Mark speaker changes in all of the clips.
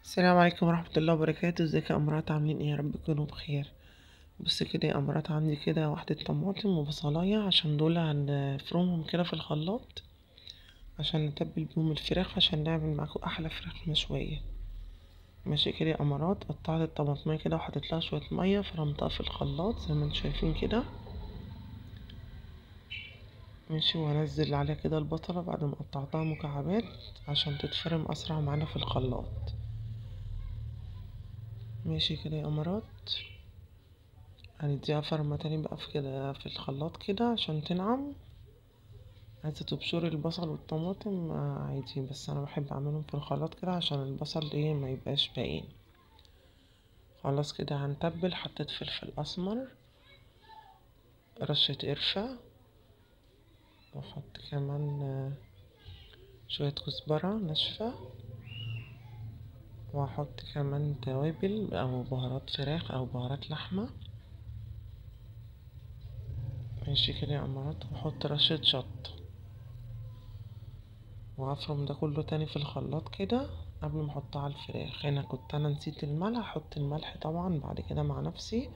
Speaker 1: السلام عليكم ورحمة الله وبركاته. ازيك يا امارات؟ عاملين ايه؟ يا رب تكونوا بخير. بص كده يا امارات، عندي كده واحدة طماطم وبصلاية، عشان دول هنفرمهم كده في الخلاط عشان نتبل بيهم الفراخ، عشان نعمل معاكم احلى فراخ مشوية. ماشي كده يا امارات، قطعت الطماطمية كده وحطيت لها شوية مية، فرمتها في الخلاط زي ما انتم شايفين كده. ماشي، وهنزل عليها كده البصلة بعد ما قطعتها مكعبات عشان تتفرم اسرع معانا في الخلاط. ماشي كده يا امارات، هنديها فرمة تاني بقى في كده في الخلاط كده عشان تنعم. عايزة تبشري البصل والطماطم عادي، بس انا بحب اعملهم في الخلاط كده عشان البصل ايه ما يبقاش باين. خلاص كده هنتبل، حطيت فلفل اسمر، رشة قرفة، واحط كمان شوية كزبرة ناشفة، واحط كمان توابل او بهارات فراخ او بهارات لحمة. ماشي كده يا امارات، واحط رشة شطة، وهفرم ده كله تاني في الخلاط كده قبل ما احطها على الفراخ. هنا كنت انا نسيت الملح، احط الملح طبعا بعد كده مع نفسي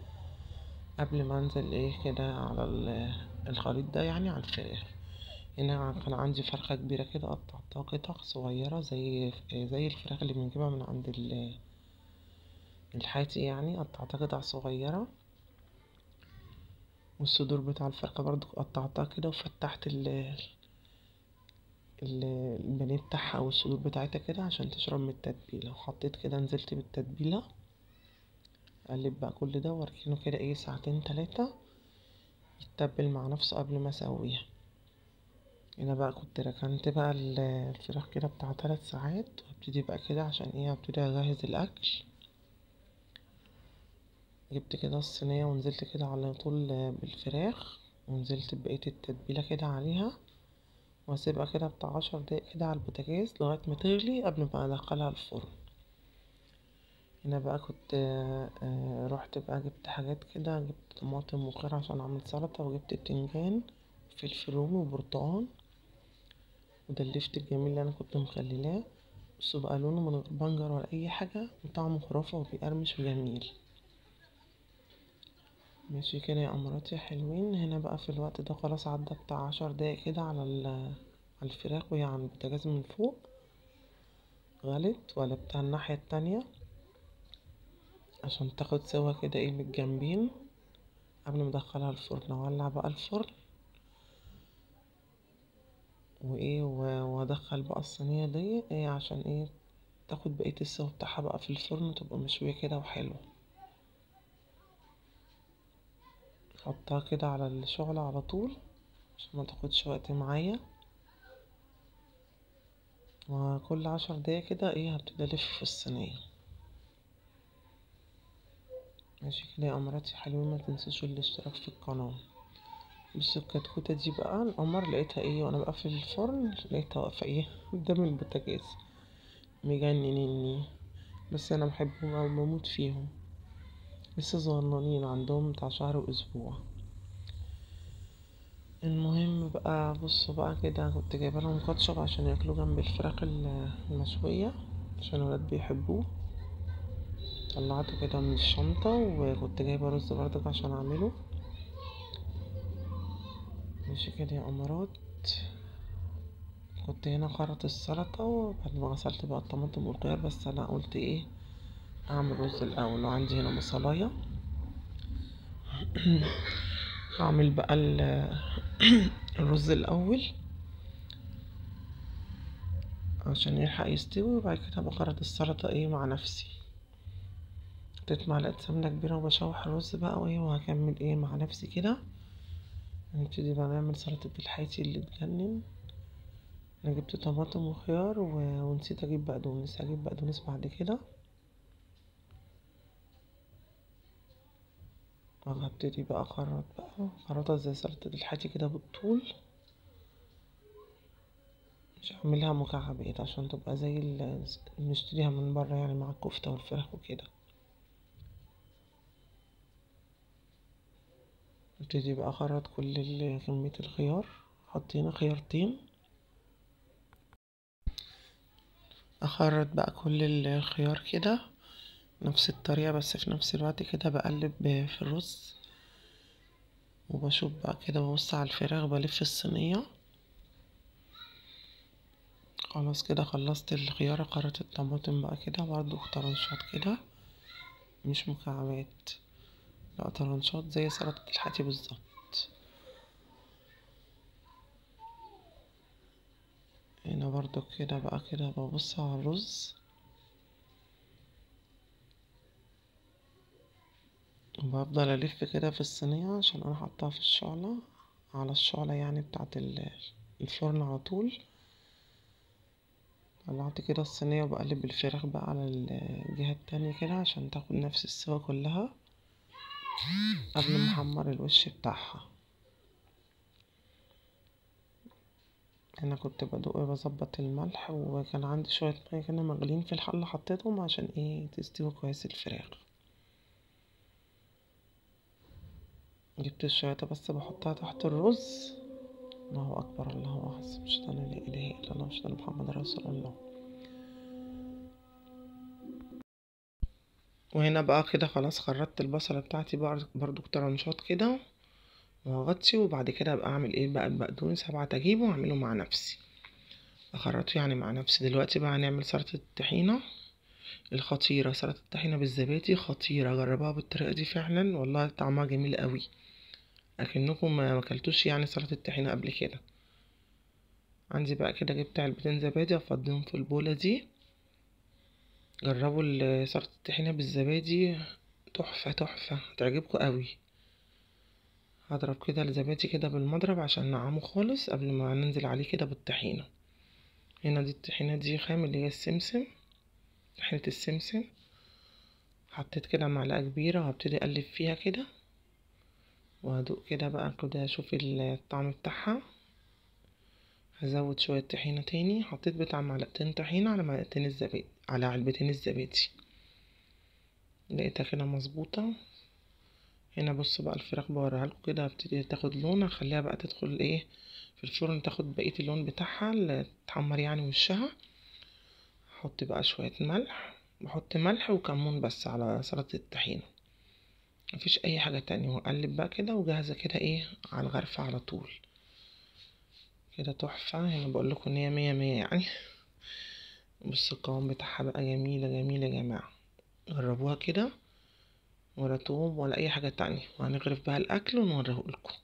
Speaker 1: قبل ما انزل ايه كده على الخليط ده يعني على الفراخ. هنا كان عندي فرخة كبيرة كده، قطعتها قطع صغيرة زي الفراخ اللي بنجيبها من عند الحاتي، يعني قطعتها قطع صغيرة. والصدور بتاع الفرخة برضو قطعتها كده، وفتحت البانيه بتاعها او الصدور بتاعتها كده عشان تشرب من التتبيله، وحطيت كده نزلت بالتتبيله. اقلب بقى كل ده واركنه كده ايه ساعتين تلاتة يتبل مع نفسه قبل ما اسويها. هنا بقى كنت ركنت بقى الفراخ كده بتاع 3 ساعات، وابتدي بقى كده عشان ايه ابتدي اجهز الاكل. جبت كده الصينيه ونزلت كده على طول بالفراخ، ونزلت بقية التتبيله كده عليها، واسيبها كده بتاع 10 دقايق كده على البوتاجاز لغايه ما تغلي قبل ما ادخلها الفرن. هنا بقى كنت رحت بقى جبت حاجات كده، جبت طماطم وخيار عشان اعمل سلطة، وجبت بتنجان وفلفل رومي وبرتقال، ودلفت الجميل اللي انا كنت مخليناه. بصوا بقى لونه من غير بنجر ولا اي حاجة، وطعمه خرافة وبيقرمش وجميل. ماشي كده يا اماراتي حلوين. هنا بقى في الوقت ده خلاص عدى بتاع 10 دقايق كده على الفراخ وهي على البوتاجاز من فوق غلت، ولا بتاع الناحية التانية عشان تاخد سوا كده ايه من الجنبين قبل ما ادخلها الفرن. اولع بقى الفرن وايه وادخل بقى الصينيه دي ايه عشان ايه تاخد بقيه السوا بتاعها بقى في الفرن وتبقى مشويه كده وحلوه. حطها كده على الشعلة على طول عشان ما تاخدش وقت معايا، وكل 10 دقايق كده ايه هبتدي الف في الصينيه. ماشي كده يا اماراتي حلوين، ما تنسوش الاشتراك في القناه. بص الكتكوتة دي بقى القمر لقيتها ايه وانا بقى في الفرن، لقيتها واقفة ايه قدام البوتاجاز مجننني، بس انا بحبهم او بموت فيهم. لسه صغننين عندهم بتاع شهر واسبوع. المهم بقى بصوا بقى كده كنت جايبه لهم كاتشب عشان ياكلوا جنب الفراخ المشويه عشان الولاد بيحبوه. طلعته كده من الشنطه، وكنت جايبه رز برضك عشان اعمله. ماشي كده يا امارات، كنت هنا خرط السلطه بعد ما غسلت بقى الطماطم والخيار، بس انا قلت ايه اعمل رز الاول. وعندي هنا بصلايه هعمل بقى الرز الاول عشان يلحق يستوي، وبعد كده بخرط السلطة ايه مع نفسي. حطيت معلقة سمنة كبيرة وبشوح الرز بقى وايه، وهكمل ايه مع نفسي كده. هنبتدي بقى نعمل سلطة الحياتي اللي تجنن. انا جبت طماطم وخيار ونسيت اجيب بقدونس، هجيب بقدونس بعد كده. وهبتدي بقى اخرط بقى خرطة زي سلطة الحياتي كده بالطول، مش هعملها مكعبات عشان تبقى زي اللي بنشتريها من بره يعني مع الكفتة والفراخ وكده. ابتدي بقى اخرط كل كمية الخيار. حط هنا خيارتين، اخرط بقى كل الخيار كده نفس الطريقة، بس في نفس الوقت كده بقلب في الرز، وبشوف بقى كده ببص على الفراخ بلف الصينية. خلاص كده خلصت الخيار، قررت الطماطم بقى كده برضو طرنشات كده، مش مكعبات، لا طرنشات زي سلطة الحاتي بالظبط. هنا برضو كده بقى كده ببص على الرز، وبفضل الف كده في الصينية عشان انا حطها في الشعلة، على الشعلة يعني بتاعت الفرن على طول. طلعت كده الصينية وبقلب الفراخ بقى على الجهة التانية كده عشان تاخد نفس السوا كلها قبل ما احمر الوش بتاعها. انا كنت بدوق بظبط الملح، وكان عندي شوية مية كده مغلين في الحلة حطيتهم عشان ايه تستوي كويس الفراخ. جبت الشوية بس بحطها تحت الرز. الله اكبر، الله اعظم، مش لا اله الا الله، مش محمد رسول الله. وهنا بقى كده خلاص خرجت البصلة بتاعتي برضو طرنشات كده، واغطي، وبعد كده ابقى اعمل ايه بقى البقدونس، هبعت اجيبه واعمله مع نفسي، اخرطه يعني مع نفسي. دلوقتي بقى هنعمل سلطة الطحينة الخطيرة. سلطة الطحينة بالزبادي خطيرة، جربوها بالطريقة دي فعلا والله طعمها جميل قوي، اكنكم ما اكلتوش يعني سلطة الطحينة قبل كده. عندي بقى كده جبت علبتين زبادي افضيهم في البولة دي. جربوا سلطة الطحينة بالزبادي، تحفة تحفة، هتعجبكم قوي. هضرب كده الزبادي كده بالمضرب عشان نعمه خالص قبل ما ننزل عليه كده بالطحينة. هنا دي الطحينة دي خام اللي هي السمسم، طحينة السمسم. حطيت كده معلقة كبيرة وهبتدي اقلب فيها كده، وهدوق كده بقى كده اشوف الطعم بتاعها. هزود شوية طحينة تاني، حطيت بتاع معلقتين طحينة على معلقتين الزبادي على علبتين الزبادي، لقيتها كده مظبوطة. هنا بص بقى الفراخ بوريها لكم كده، هبتدي تاخد لون، اخليها بقى تدخل ايه في الفرن تاخد بقية اللون بتاعها اللي تحمر يعني وشها. احط بقى شوية ملح، بحط ملح وكمون بس على سلطة الطحينة، مفيش اي حاجة تانية، واقلب بقى كده وجاهزة كده ايه على الغرفة على طول كده تحفة. هنا بقول لكم ان هي مية مية يعني. بص القوام بتاعها بقى جميلة جميلة يا جماعة، جربوها كده، ولا توم ولا اي حاجة تانية. وهنغرف بقى الاكل ونوريه لكم.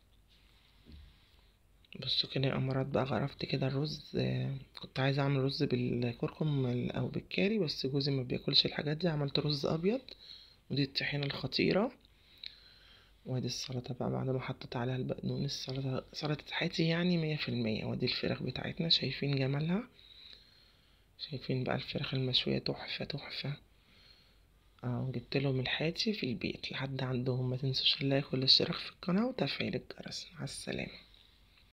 Speaker 1: بصوا كده يا امارات بقى غرفت كده الرز. كنت عايزة اعمل رز بالكركم او بالكاري، بس جوزي ما بياكلش الحاجات دي، عملت رز ابيض. ودي الطحينة الخطيرة، وادي السلطة بقى بعد ما حطيت عليها البقدونس. سلطة حياتي يعني 100%. وادي الفراخ بتاعتنا، شايفين جمالها، شايفين بقى الفراخ المشوية تحفة تحفة. جبت لهم الحاتي في البيت لحد عندهم. ما تنسوش اللايك والاشتراك في القناة وتفعيل الجرس. مع السلامة.